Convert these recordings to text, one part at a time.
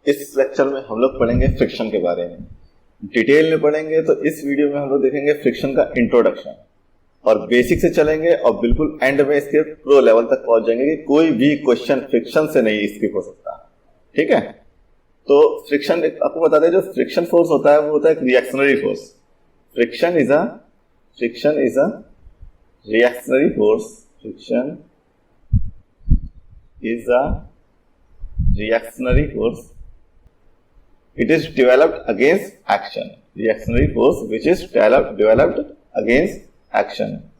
इस लेक्चर में हम लोग पढ़ेंगे फ्रिक्शन के बारे में, डिटेल में पढ़ेंगे। तो इस वीडियो में हम लोग देखेंगे फ्रिक्शन का इंट्रोडक्शन और बेसिक से चलेंगे और बिल्कुल एंड में इसके प्रो लेवल तक पहुंच जाएंगे कि कोई भी क्वेश्चन फ्रिक्शन से नहीं स्किप हो सकता। ठीक है, तो फ्रिक्शन आपको बता दें, जो फ्रिक्शन फोर्स होता है वो होता है एक reactionary force. Friction is a reactionary force. Friction is a reactionary force. It is developed against action. Reactionary force which is developed against action.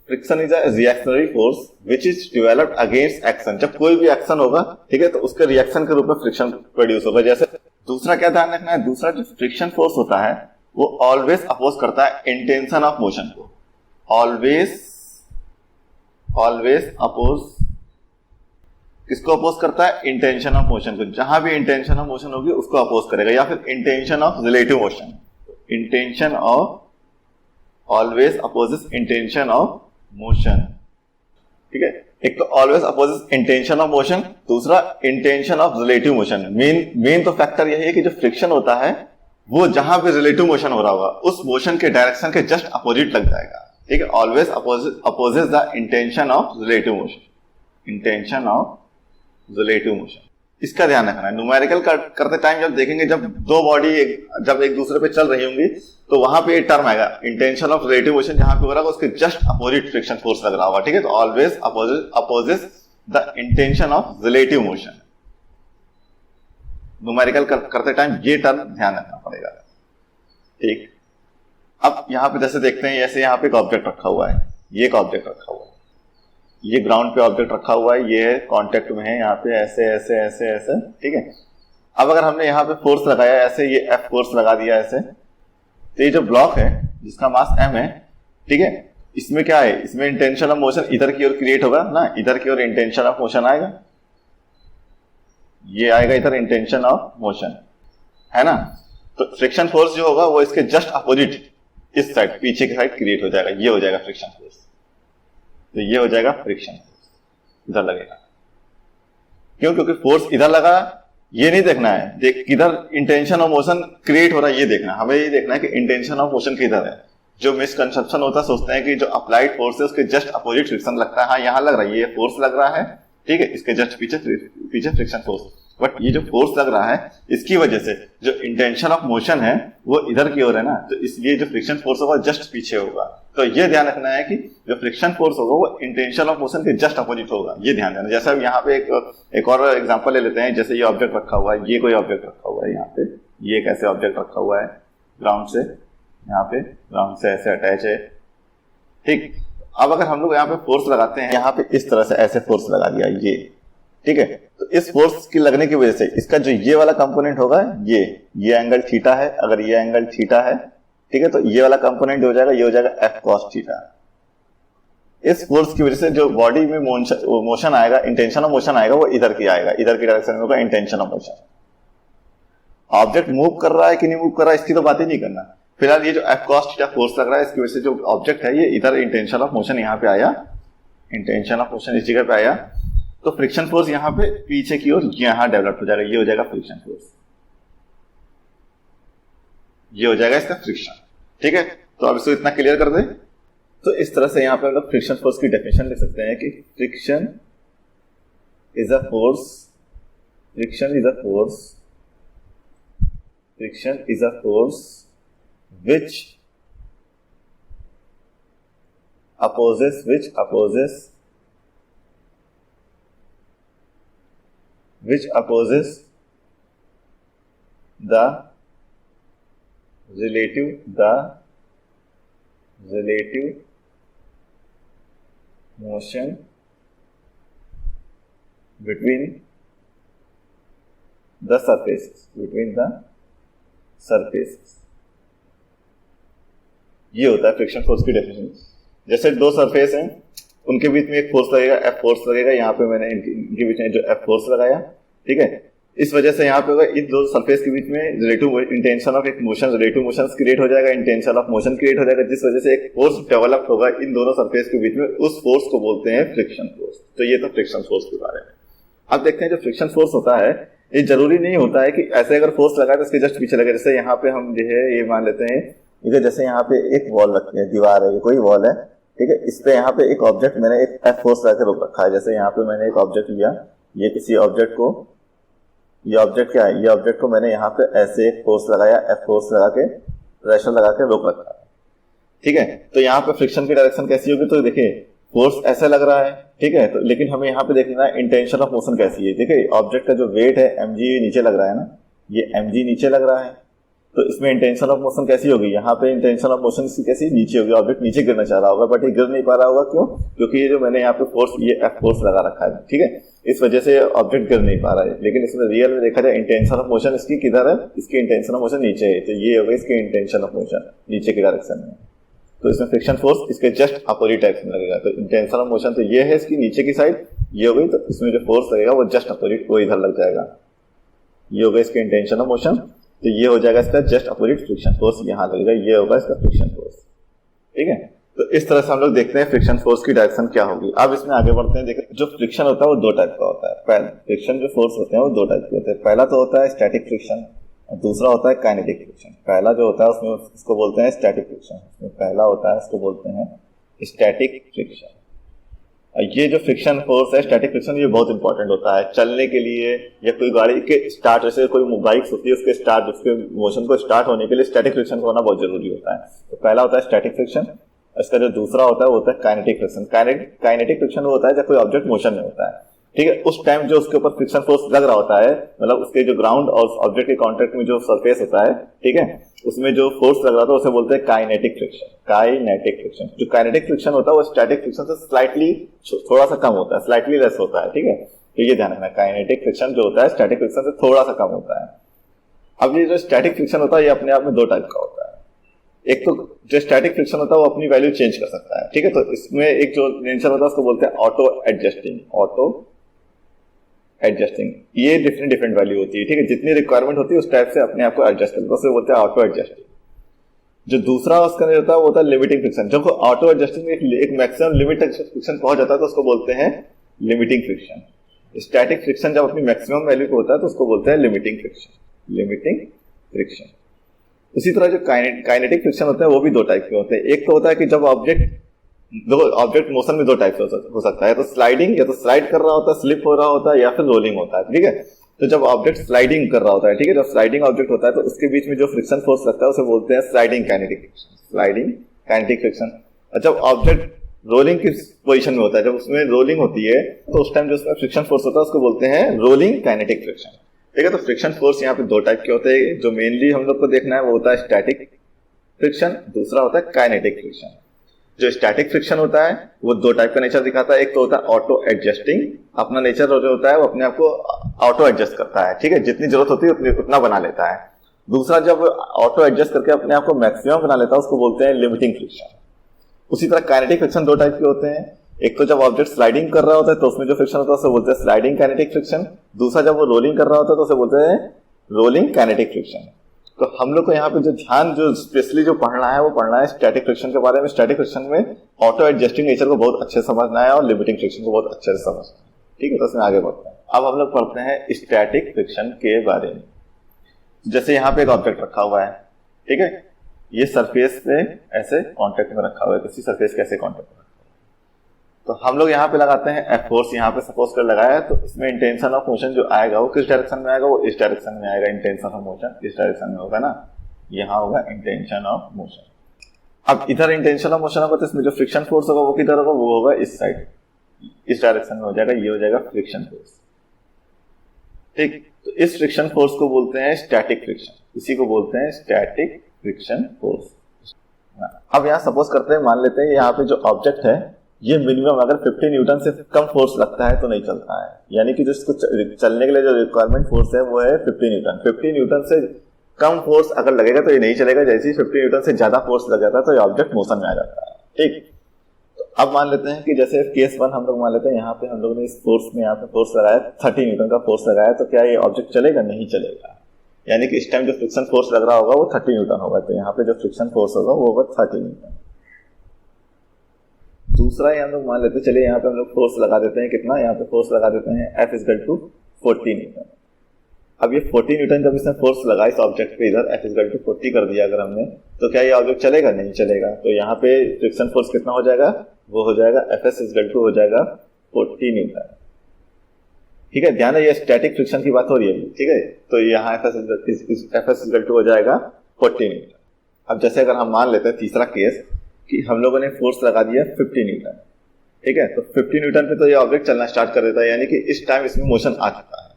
Friction is a reactionary force which is developed against action. जब कोई भी action होगा, ठीक है, तो उसके reaction के रूप में फ्रिक्शन प्रोड्यूस होगा। जैसे दूसरा क्या ध्यान रखना है, दूसरा जो फ्रिक्शन फोर्स होता है वो ऑलवेज अपोज करता है इंटेंशन ऑफ मोशन को। ऑलवेज अपोज किसको अपोज करता है? इंटेंशन ऑफ मोशन को। जहां भी इंटेंशन ऑफ मोशन होगी उसको अपोज करेगा, या फिर intention of relative motion. Intention of always opposes intention of motion. ठीक है, एक तो always opposes intention of motion, दूसरा intention of relative motion. Main तो फैक्टर यही है कि जो फ्रिक्शन होता है वो जहां भी रिलेटिव मोशन हो रहा होगा उस मोशन के डायरेक्शन के जस्ट अपोजिट लग जाएगा। ठीक है, always opposes the intention of relative motion. Intention of relative motion, इसका ध्यान रखना है। न्यूमेरिकल करते टाइम जब देखेंगे, जब दो बॉडी जब एक दूसरे पे चल रही होंगी तो वहां पे एक टर्म आएगा इंटेंशन ऑफ रिलेटिव मोशन। जहां पे हो रहा है उसके जस्ट अपोजिट फ्रिक्शन फोर्स लग रहा होगा। ठीक है, तो always opposes the intention of relative motion. Numerical करते टाइम ये टर्म ध्यान रखना पड़ेगा। ठीक, अब यहां पे जैसे देखते हैं, जैसे यहां पे एक ऑब्जेक्ट रखा हुआ है, ये एक ऑब्जेक्ट रखा हुआ है, ये ग्राउंड पे ऑब्जेक्ट रखा हुआ है, ये कांटेक्ट में है यहाँ पे, ऐसे ऐसे ऐसे ऐसे। ठीक है, अब अगर हमने यहाँ पे फोर्स लगाया ऐसे, ये एफ फोर्स लगा दिया ऐसे, तो ये जो ब्लॉक है जिसका मास एम है, ठीक है, इसमें क्या है, इसमें इंटेंशन ऑफ मोशन इधर की ओर क्रिएट होगा ना, इधर की ओर इंटेंशन ऑफ मोशन आएगा, ये आएगा इधर इंटेंशन ऑफ मोशन, है ना। तो फ्रिक्शन फोर्स जो होगा वो इसके जस्ट अपोजिट इस साइड, पीछे की साइड क्रिएट हो जाएगा, ये हो जाएगा फ्रिक्शन फोर्स। तो ये हो जाएगा फ्रिक्शन फोर्स, इधर लगेगा। क्यों? क्योंकि फोर्स इधर लगा, ये नहीं देखना है देख किधर इंटेंशन ऑफ मोशन क्रिएट हो रहा है, ये देखना, हमें ये देखना है कि इंटेंशन ऑफ मोशन किधर है। जो मिसकंसेप्शन होता है, सोचते हैं कि जो अप्लाइड फोर्स है उसके जस्ट अपोजिट फ्रिक्शन लगता है। हाँ, यहां लग रहा है, ये फोर्स लग रहा है, ठीक है, इसके जस्ट पीछे फ्रिक्शन फोर्स। बट ये जो फोर्स लग रहा है इसकी वजह से जो इंटेंशन ऑफ मोशन है वो इधर की ओर है ना, तो इसलिए जो फ्रिक्शन फोर्स होगा जस्ट पीछे होगा। तो ये ध्यान रखना है कि जो फ्रिक्शन फोर्स होगा वो इंटेंशन ऑफ मोशन के जस्ट अपोजिट होगा, ये ध्यान देना। जैसे अब यहाँ पे एक और एग्जांपल ले लेते हैं। जैसे ये ऑब्जेक्ट रखा हुआ है, ये कोई ऑब्जेक्ट रखा हुआ है यहाँ पे, ये एक ऐसे ऑब्जेक्ट रखा हुआ है ग्राउंड से, यहाँ पे ग्राउंड से ऐसे अटैच है। ठीक, अब अगर हम लोग यहाँ पे फोर्स लगाते हैं, यहाँ पे इस तरह से ऐसे फोर्स लगा दिया ये, ठीक है, तो इस फोर्स की लगने की वजह से इसका जो ये वाला कंपोनेंट होगा, ये एंगल थीटा है। अगर ये एंगल थीटा है, ठीक है, तो ये वाला कंपोनेंट हो जाएगा, ये हो जाएगा एफ कॉस थीटा। इस फोर्स की वजह से जो बॉडी में मोशन आएगा, इंटेंशन ऑफ मोशन आएगा, वो इधर की आएगा, इधर की डायरेक्शन में होगा intention of motion. Object move कर रहा है कि नहीं मूव कर रहा है इसकी तो बात ही नहीं करना। फिलहाल ये जो एफ कॉस थीटा फोर्स लग रहा है, इसकी वजह से जो ऑब्जेक्ट है ये इधर इंटेंशन ऑफ मोशन यहाँ पे आया, इंटेंशन ऑफ मोशन इस जगह पे आया, तो फ्रिक्शन फोर्स यहाँ पे पीछे की ओर यहां डेवलप हो जाएगा, ये हो जाएगा फ्रिक्शन फोर्स, ये हो जाएगा इसका फ्रिक्शन। ठीक है, तो अब इसको इतना क्लियर कर दे। तो इस तरह से यहाँ पे हम लोग फ्रिक्शन फोर्स की डेफिनेशन लिख सकते हैं कि friction is a force, friction is a force, friction is a force which opposes the relative motion between the surfaces, ये होता है फ्रिक्शन फोर्स की डेफिनेशन। जैसे दो सरफेस हैं, उनके बीच में एक फोर्स लगेगा, एफ फोर्स लगेगा, यहाँ पे मैंने इनके बीच में जो एफ फोर्स लगाया, ठीक है, इस वजह से यहाँ पे होगा इन दो सरफेस के बीच में रिलेटिव इंटेंशन ऑफ एक मोशन, रिलेटिव मोशन क्रिएट हो जाएगा, इंटेंशन ऑफ मोशन क्रिएट हो जाएगा, जिस वजह से एक फोर्स डेवलप होगा इन दोनों सरफेस के बीच में। उस फोर्स को बोलते हैं फ्रिक्शन फोर्स। तो ये तो फ्रिक्शन फोर्स के बारे में। अब देखते हैं जो फ्रिक्शन फोर्स होता है ये जरूरी नहीं होता है कि ऐसे अगर फोर्स लगाए तो इसके जस्ट पीछे लगे। जैसे यहाँ पे हम जो है ये मान लेते हैं, ठीक है, जैसे यहाँ पे एक वॉल रखी है, दीवार है, कोई वॉल है, ठीक है, इस पे यहाँ पे एक ऑब्जेक्ट मैंने एक एफ फोर्स लगा के रोक रखा है। जैसे यहाँ पे मैंने एक ऑब्जेक्ट लिया, ये किसी ऑब्जेक्ट को, ये ऑब्जेक्ट क्या है, ये ऑब्जेक्ट को मैंने यहाँ पे ऐसे एक फोर्स लगाया, एफ फोर्स लगा के, प्रेशर लगा के रोक रखा है, ठीक है। तो यहाँ पे फ्रिक्शन की डायरेक्शन कैसी होगी, तो देखिए फोर्स ऐसा लग रहा है, ठीक है, तो लेकिन हमें यहाँ पे देखना है इंटेंशन ऑफ मोशन कैसी है। देखिए ऑब्जेक्ट का जो वेट है mg नीचे लग रहा है ना, ये mg नीचे लग रहा है, तो इसमें इंटेंशन ऑफ मोशन कैसी होगी, यहाँ पे इंटेंशन ऑफ मोशन इसकी कैसी नीचे होगी, ऑब्जेक्ट नीचे गिरना चाह रहा होगा बट ये गिर नहीं पा रहा होगा, क्यों, क्योंकि ये जो मैंने यहाँ पे फोर्स, ये एफ फोर्स लगा रखा है, ठीक है, इस वजह से ऑब्जेक्ट गिर नहीं पा रहा है। लेकिन इसमें रियल में देखा जाए इंटेंशन ऑफ मोशन इसकी किधर है, इसकी इंटेंशन ऑफ मोशन नीचे है, तो ये होगा इसकी इंटेंशन ऑफ मोशन नीचे की डायरेक्शन में। तो इसमें फ्रिक्शन फोर्स इसके जस्ट अपोजिट डायरेक्शन लगेगा। तो इंटेंशन ऑफ मोशन तो ये है इसकी नीचे की साइड, ये हो गई, तो इसमें जो फोर्स लगेगा वो जस्ट अपोजिट, वो इधर लग जाएगा, ये होगा इसके इंटेंशन ऑफ मोशन, तो ये हो जाएगा इसका जस्ट अपोजिट फ्रिक्शन फोर्स, यहाँ लगेगा, ये होगा इसका फ्रिक्शन फोर्स, ठीक है। तो इस तरह से हम लोग देखते हैं फ्रिक्शन फोर्स की डायरेक्शन क्या होगी। अब इसमें आगे बढ़ते हैं। देखिए जो फ्रिक्शन होता है वो दो टाइप का होता है। पहला फ्रिक्शन जो फोर्स होते हैं वो दो टाइप के होते हैं। पहला तो होता है स्टैटिक फ्रिक्शन और दूसरा होता है काइनेटिक फ्रिक्शन। पहला जो होता है उसमें उसको बोलते हैं स्टैटिक फ्रिक्शन, उसमें पहला होता है उसको बोलते हैं स्टैटिक फ्रिक्शन। ये जो फ्रिक्शन फोर्स है स्टैटिक फ्रिक्शन, ये बहुत इंपॉर्टेंट होता है चलने के लिए, या कोई गाड़ी के स्टार्ट, जैसे कोई बाइक्स होती है उसके स्टार्ट, उसके मोशन को स्टार्ट होने के लिए स्टैटिक फ्रिक्शन होना बहुत जरूरी होता है। तो पहला होता है स्टैटिक फ्रिक्शन, इसका जो दूसरा होता है वो होता है काइनेटिक फ्रिक्शन। काइनेटिक फ्रिक्शन वो होता है जब कोई ऑब्जेक्ट मोशन में होता है, ठीक है, उस टाइम जो उसके ऊपर फ्रिक्शन फोर्स लग रहा होता है, मतलब उसके जो ग्राउंड और ऑब्जेक्ट के कॉन्टेक्ट में जो सरफेस होता है, ठीक है, उसमें जो फोर्स लग रहा था उसे बोलते हैं काइनेटिक फ्रिक्शन। काइनेटिक फ्रिक्शन, जो काइनेटिक फ्रिक्शन होता है वो स्टैटिक फ्रिक्शन से स्लाइटली थोड़ा सा कम होता है, स्लाइटली लेस होता है, ठीक है। तो ये ध्यान रखना, काइनेटिक फ्रिक्शन जो होता है स्टैटिक फ्रिक्शन से थोड़ा सा कम होता है। अब ये जो स्टैटिक फ्रिक्शन होता है ये अपने आप में दो टाइप का होता है। एक तो जो स्टैटिक फ्रिक्शन होता है वो अपनी वैल्यू चेंज कर सकता है, ठीक है, तो इसमें एक जो नेचर होता है उसको बोलते हैं ऑटो एडजस्टिंग। ऑटो एडजस्टिंग, ये डिफरेंट वैल्यू होती है, ठीक है, जितनी रिक्वायरमेंट होती है उस टाइप से अपने आप को एडजस्ट करता है, उसे बोलते हैं ऑटो एडजस्टिंग। जो दूसरा उसका नहीं होता है वो होता है लिमिटिंग फ्रिक्शन। जब ऑटो एडजस्टिंग में एक मैक्सिमम लिमिट तक फ्रिक्शन पहुंच जाता है तो उसको बोलते हैं लिमिटिंग फ्रिक्शन। स्टैटिक फ्रिक्शन जब अपनी मैक्सिमम वैल्यू पे होता है तो उसको बोलते हैं लिमिटिंग फ्रिक्शन। Limiting friction. उसी तरह जो काइनेटिक फ्रिक्शन होता है वो भी दो टाइप के होते हैं। एक तो होता है कि जब ऑब्जेक्ट मोशन में दो टाइप से हो सकता है, तो स्लाइडिंग, या तो स्लाइड कर रहा होता है, स्लिप हो रहा होता है, या फिर रोलिंग होता है, ठीक है। तो जब ऑब्जेक्ट स्लाइडिंग कर रहा होता है, ठीक है, जब स्लाइडिंग ऑब्जेक्ट होता है तो उसके बीच में जो फ्रिक्शन फोर्स लगता है उसे बोलते हैं sliding kinetic friction. Sliding kinetic friction. और जब ऑब्जेक्ट रोलिंग की पोजीशन में होता है, जब उसमें रोलिंग होती है तो उस टाइम जो उसमें फ्रिक्शन फोर्स होता है उसको बोलते हैं रोलिंग काइनेटिक फ्रिक्शन, ठीक है। तो फ्रिक्शन फोर्स यहाँ पे दो टाइप के होते हैं। जो मेनली हम लोग को देखना है वो होता है स्टैटिक फ्रिक्शन, दूसरा होता है काइनेटिक फ्रिक्शन। जो स्टैटिक फ्रिक्शन होता है वो दो टाइप का नेचर दिखाता है। एक तो होता है ऑटो एडजस्टिंग, अपना नेचर जो होता है वो अपने आप को ऑटो एडजस्ट करता है, ठीक है, जितनी जरूरत होती है उतना बना लेता है। दूसरा जब ऑटो एडजस्ट करके अपने आप को मैक्सिमम बना लेता है उसको बोलते हैं लिमिटिंग फ्रिक्शन। उसी तरह काइनेटिक फ्रिक्शन दो टाइप के होते हैं। एक तो जब ऑब्जेक्ट स्लाइडिंग कर रहा होता है तो उसमें जो फ्रिक्शन होता है उसे बोलते हैं स्लाइडिंग काइनेटिक फ्रिक्शन। दूसरा जब वो रोलिंग कर रहा होता है तो उसे बोलते हैं रोलिंग काइनेटिक फ्रिक्शन। तो हम लोग को यहाँ पे जो ध्यान जो स्पेशली जो पढ़ना है वो पढ़ना है स्टैटिक फ्रिक्शन के बारे में। स्टैटिक फ्रिक्शन में ऑटो एडजस्टिंग नेचर को बहुत अच्छे से समझना है और लिमिटिंग फ्रिक्शन को बहुत अच्छे से समझना है, ठीक है। तो इसमें आगे बढ़ते हैं। अब हम लोग पढ़ते हैं स्टैटिक फ्रिक्शन के बारे में। जैसे यहाँ पे एक ऑब्जेक्ट रखा हुआ है, ठीक है, ये सरफेस पे ऐसे कॉन्टेक्ट में रखा हुआ है, किसी सरफेस के ऐसे कॉन्टेक्ट में, तो हम लोग यहाँ पे लगाते हैं एफ फोर्स। यहाँ पे सपोज कर लगाया तो इसमें इंटेंशन ऑफ मोशन जो आएगा वो किस डायरेक्शन में आएगा, वो इस डायरेक्शन में आएगा। इंटेंशन ऑफ मोशन इस डायरेक्शन में होगा ना, यहाँ होगा इंटेंशन ऑफ मोशन। अब इधर इंटेंशन ऑफ मोशन होगा तो इसमें जो फ्रिक्शन फोर्स होगा वो किधर होगा, वो होगा इस साइड, इस डायरेक्शन में हो जाएगा, ये हो जाएगा फ्रिक्शन फोर्स, ठीक। तो इस फ्रिक्शन फोर्स को बोलते हैं स्टैटिक फ्रिक्शन, इसी को बोलते हैं स्टैटिक फ्रिक्शन फोर्स। अब यहाँ सपोज करते हैं, मान लेते हैं यहाँ पे जो ऑब्जेक्ट है ये मिनिमम अगर 50 न्यूटन से कम फोर्स लगता है तो नहीं चलता है, यानी कि जो इसको चलने के लिए जो रिक्वायरमेंट फोर्स है वो है 50 न्यूटन। 50 न्यूटन से कम फोर्स अगर लगेगा तो ये नहीं चलेगा, जैसे ही 50 न्यूटन से ज्यादा फोर्स लग जाता है तो ये ऑब्जेक्ट मोशन में आ जाता है, ठीक। तो अब मान लेते हैं कि जैसे केस 1 हम लोग मान लेते हैं, यहाँ पे हम लोग ने इस फोर्स में यहाँ पे फोर्स लगाया 30 न्यूटन का फोर्स लगाया, तो क्या ये ऑब्जेक्ट चलेगा, नहीं चलेगा। यानी कि इस टाइम जो फ्रिक्शन फोर्स लग रहा होगा वो 30 न्यूटन होगा, तो यहाँ पे जो फ्रिक्शन फोर्स होगा वो होगा 30 न्यूटन। दूसरा हम लोग मान लेते हैं, चलिए यहाँ पे हम लोग फोर्स लगा देते हैं, कितना यहाँ पे फोर्स लगा देते हैं F = 40 न्यूटन। अब ये 40 न्यूटन जब इसने फोर्स लगा इस ऑब्जेक्ट पे, इधर F इक्वल टू 40 कर दिया अगर हमने, तो क्या ये ऑब्जेक्ट चलेगा? नहीं चलेगा। तो यहाँ पे फ्रिक्शन फोर्स कितना हो जाएगा? वो हो जाएगा Fs इक्वल टू हो जाएगा 40 न्यूटन। ठीक है, ध्यान है ये स्टैटिक फ्रिक्शन की बात हो रही है, ठीक है। तो यहाँ Fs इक्वल टू हो जाएगा 40 न्यूटन। अब जैसे अगर हम मान लेते हैं तीसरा केस कि हम लोगों ने फोर्स लगा दिया 50 न्यूटन, ठीक है, तो 50 न्यूटन पे तो ये ऑब्जेक्ट चलना स्टार्ट कर देता है, यानी कि इस टाइम इसमें मोशन आ चुका है।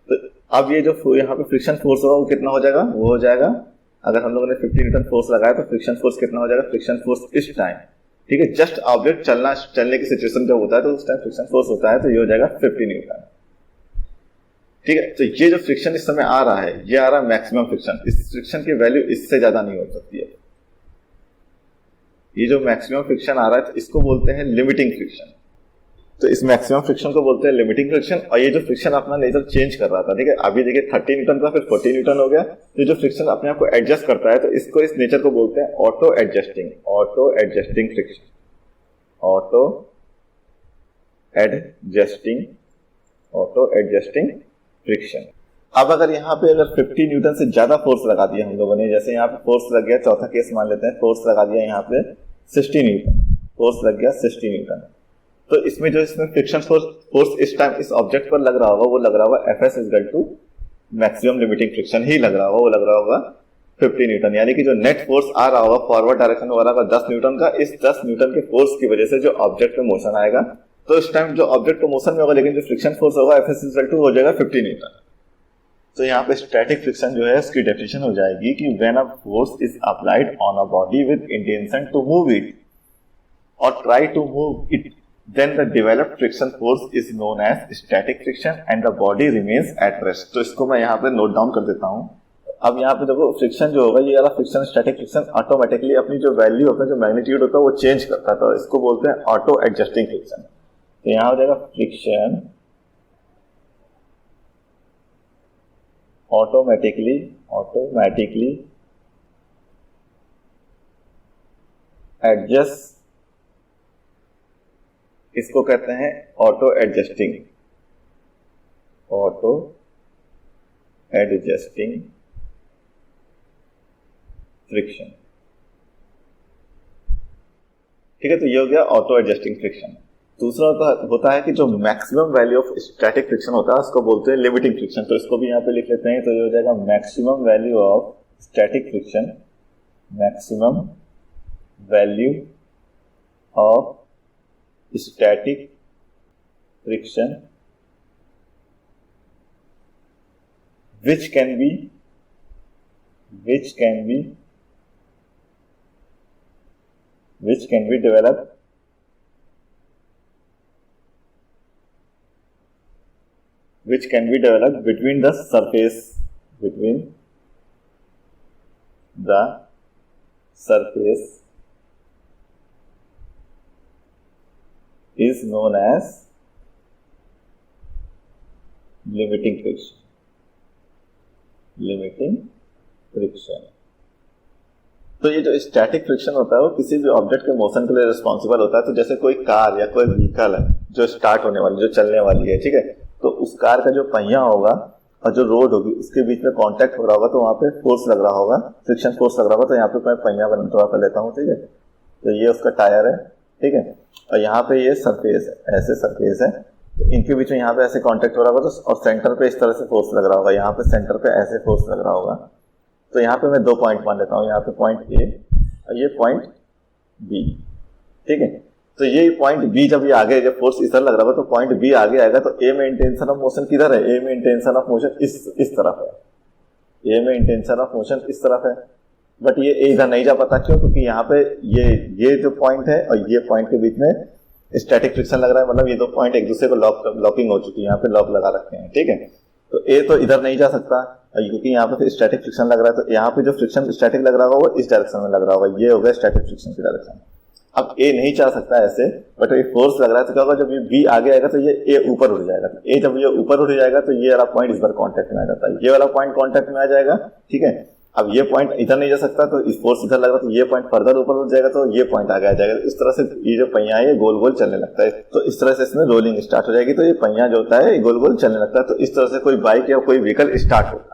तो अब ये जो यहाँ पे फ्रिक्शन फोर्स होगा वो कितना हो जाएगा? वो हो जाएगा, अगर हम लोगों ने 50 न्यूटन फोर्स लगाया तो फ्रिक्शन फोर्स कितना हो जाएगा? फ्रिक्शन फोर्स इस टाइम, ठीक है, जस्ट ऑब्जेक्ट चलने की सिचुएशन जब होता है तो उस टाइम फ्रिक्शन फोर्स होता है, तो ये हो जाएगा 50 न्यूटन। ठीक है, तो ये जो फ्रिक्शन इस समय आ रहा है, ये आ रहा है मैक्सिमम फ्रिक्शन। इस फ्रिक्शन की वैल्यू इससे ज्यादा नहीं हो सकती है। ये जो मैक्सिमम फ्रिक्शन आ रहा है तो इसको बोलते हैं लिमिटिंग फ्रिक्शन। तो इस मैक्सिमम फ्रिक्शन को बोलते हैं लिमिटिंग फ्रिक्शन। और ये जो फ्रिक्शन अपना नेचर चेंज कर रहा था, ठीक है, अभी देखिए 30 न्यूटन था, फिर 40 न्यूटन हो गया। तो जो फ्रिक्शन अपने आप को एडजस्ट करता है, तो इसको, इस नेचर को बोलते हैं auto adjusting friction. Auto adjusting friction. अब अगर यहाँ पे अगर 50 न्यूटन से ज्यादा फोर्स लगा दिया हम लोगों ने, जैसे यहाँ पे फोर्स लग गया, चौथा केस मान लेते हैं, फोर्स लगा दिया यहाँ पे 60 न्यूटन, फोर्स लग गया 60 न्यूटन, तो इसमें जो इसमें फ्रिक्शन फोर्स इस टाइम इस ऑब्जेक्ट पर लग रहा होगा, वो लग रहा होगा Fs equal to maximum limiting friction ही लग रहा होगा, वो लग रहा होगा 50 न्यूटन। यानी कि जो नेट फोर्स आ रहा होगा फॉरवर्ड डायरेक्शन में, हो रहा होगा 10 न्यूटन का। इस 10 न्यूटन के फोर्स की वजह से जो ऑब्जेक्ट में मोशन आएगा, तो इस टाइम जो ऑब्जेक्ट को मोशन में होगा, लेकिन जो फ्रिक्शन फोर्स होगा Fs इक्वल टू हो जाएगा 50 न्यूटन। तो यहाँ पे स्टैटिक फ्रिक्शन जो है इसकी डेफिनेशन हो जाएगी कि when a force is applied on a body with intention to move it और try to move it, then the developed friction force is known as static friction and the body remains at rest। तो इसको मैं यहाँ पे note down कर देता हूँ। अब यहाँ पे देखो फ्रिक्शन जो होगा, ये वाला फ्रिक्शन, स्टैटिक फ्रिक्शन ऑटोमेटिकली अपनी जो वैल्यू होता है, जो मैग्नीट्यूड होता है, वो चेंज करता है। तो इसको बोलते हैं ऑटो एडजस्टिंग फ्रिक्शन। तो यहाँ हो जाएगा फ्रिक्शन ऑटोमेटिकली एडजस्ट, इसको कहते हैं ऑटो एडजस्टिंग फ्रिक्शन। ठीक है, तो ये हो गया ऑटो एडजस्टिंग फ्रिक्शन। दूसरा होता है कि जो maximum value of static friction होता है उसको बोलते हैं लिमिटिंग फ्रिक्शन। तो इसको भी यहाँ पे लिख लेते हैं। तो ये हो जाएगा maximum value of static friction, maximum value of static friction which can be developed between the surface is known as limiting friction। तो ये जो स्टैटिक फ्रिक्शन होता है वो किसी भी ऑब्जेक्ट के मोशन के लिए रिस्पॉन्सिबल होता है। तो जैसे कोई कार या कोई व्हीकल है जो स्टार्ट होने वाली, जो चलने वाली है, ठीक है, तो उस कार का जो पहिया होगा और जो रोड होगी उसके बीच में कांटेक्ट हो रहा होगा, तो वहां पे फोर्स लग रहा होगा, फ्रिक्शन फोर्स लग रहा होगा। तो यहाँ पे मैं पहिया बना कर लेता हूँ, ठीक है। तो ये उसका टायर है, ठीक है, और यहाँ पे ये सरफेस है, ऐसे सरफेस है, तो इनके बीच में यहाँ पे ऐसे कांटेक्ट हो रहा होगा, तो और सेंटर पे इस तरह से फोर्स लग रहा होगा, यहाँ पे सेंटर पे ऐसे फोर्स लग रहा होगा। तो यहाँ पे मैं दो पॉइंट मान लेता हूँ, यहाँ पे पॉइंट ए और ये पॉइंट बी, ठीक है। तो ये पॉइंट बी जब ये आगे, जब फोर्स इधर लग रहा होगा तो पॉइंट बी आगे आएगा, तो ए में इंटेंशन ऑफ मोशन किधर है? ए में इंटेंशन ऑफ मोशन इस तरफ है, ए में इंटेंशन ऑफ मोशन इस तरफ है, बट ये इधर नहीं जा पाता। क्यों? क्योंकि यहाँ पे ये जो पॉइंट है और ये पॉइंट के बीच में स्टैटिक फ्रिक्शन लग रहा है, मतलब ये दो पॉइंट एक दूसरे को लॉकिंग हो चुकी है, यहाँ पे लॉक लगा रखे हैं, ठीक है। तो ए तो इधर नहीं जा सकता क्योंकि यहाँ पे स्टैटिक फ्रिक्शन लग रहा है। तो यहाँ पे जो फ्रिक्शन स्टैटिक लग रहा होगा वो इस डायरेक्शन में लग रहा होगा, ये हो गया स्टैटिक फ्रिक्शन की डायरेक्शन। अब ए नहीं जा सकता ऐसे, बट ये फोर्स लग रहा है, तो क्या होगा, जब ये बी आगे आएगा तो ये ए ऊपर उठ जाएगा। तो ए जब ये ऊपर उठ जाएगा तो ये वाला पॉइंट इस बार कॉन्टेक्ट में आ जाता है, ये वाला पॉइंट कॉन्टेक्ट में आ जाएगा, ठीक है। अब ये पॉइंट इधर नहीं जा सकता, तो इस फोर्स इधर लग रहा, तो ये पॉइंट फर्दर ऊपर उठ जाएगा, तो ये पॉइंट आगे आ जाएगा। इस तरह से ये जो पहिया है ये गोल गोल चलने लगता है। तो इस तरह से इसमें रोलिंग स्टार्ट हो जाएगी, तो ये पहिया जो होता है ये गोल गोल चलने लगता है। तो इस तरह से कोई बाइक या कोई व्हीकल स्टार्ट होता है।